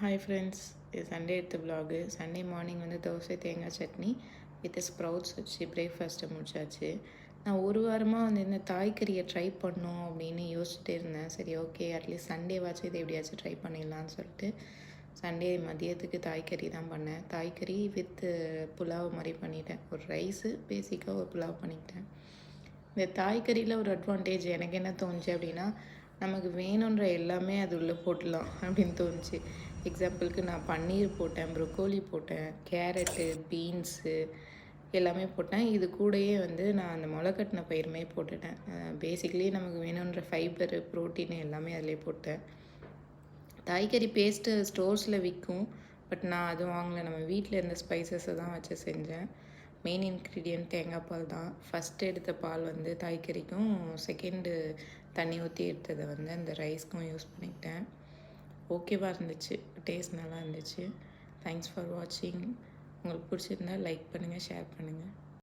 Hi friends, இது Sunday எடுத்த vlog. Sunday morning வந்து தோசை தேங்காய் சட்னி வித் ஸ்ப்ரவுட்ஸ் வச்சு பிரேக்ஃபாஸ்ட்டை முடிச்சாச்சு. நான் ஒரு வாரமாக வந்து இந்த தாய்கறியை ட்ரை பண்ணோம் அப்படின்னு யோசிச்சுட்டே இருந்தேன். சரி, ஓகே, அட்லீஸ்ட் சண்டேவாச்சும் இதை எப்படியாச்சும் ட்ரை பண்ணிடலான்னு சொல்லிட்டு சண்டே மதியத்துக்கு தாய்கறி தான் பண்ணேன். தாய்கறி வித் புலாவ் மாதிரி பண்ணிட்டேன். ஒரு ரைஸு பேசிக்காக ஒரு புலாவ் பண்ணிக்கிட்டேன். இந்த தாய்கறியில் ஒரு அட்வான்டேஜ் எனக்கு என்ன தோணுச்சு அப்படின்னா, நமக்கு வேணுன்ற எல்லாமே அது உள்ளே போட்டுடலாம் அப்படின்னு தோணுச்சு. எக்ஸாம்பிளுக்கு நான் பன்னீர் போட்டேன், ப்ரொக்கோலி போட்டேன், கேரட்டு, பீன்ஸு எல்லாமே போட்டேன். இது கூடயே வந்து நான் அந்த முளைக்கட்டின பயிருமே போட்டுட்டேன். பேசிக்கலி நமக்கு வேணுன்ற ஃபைபரு, ப்ரோட்டீன் எல்லாமே அதிலே போட்டேன். தாய்கறி பேஸ்ட்டு ஸ்டோர்ஸில் விற்கும், பட் நான் அதுவும் வாங்கலை. நம்ம வீட்டில் இருந்த ஸ்பைசஸை தான் வச்சு செஞ்சேன். மெயின் இன்க்ரீடியன்ட் தேங்காய் பால் தான். ஃபஸ்ட்டு எடுத்த பால் வந்து தாய்கறிக்கும், செகண்டு தண்ணி ஊற்றி எடுத்ததை வந்து அந்த ரைஸ்க்கும் யூஸ் பண்ணிக்கிட்டேன். ஓகேவாக இருந்துச்சு, டேஸ்ட் நல்லா இருந்துச்சு. தேங்க்ஸ் ஃபார் வாட்சிங். உங்களுக்கு பிடிச்சிருந்தா லைக் பண்ணுங்கள், ஷேர் பண்ணுங்கள்.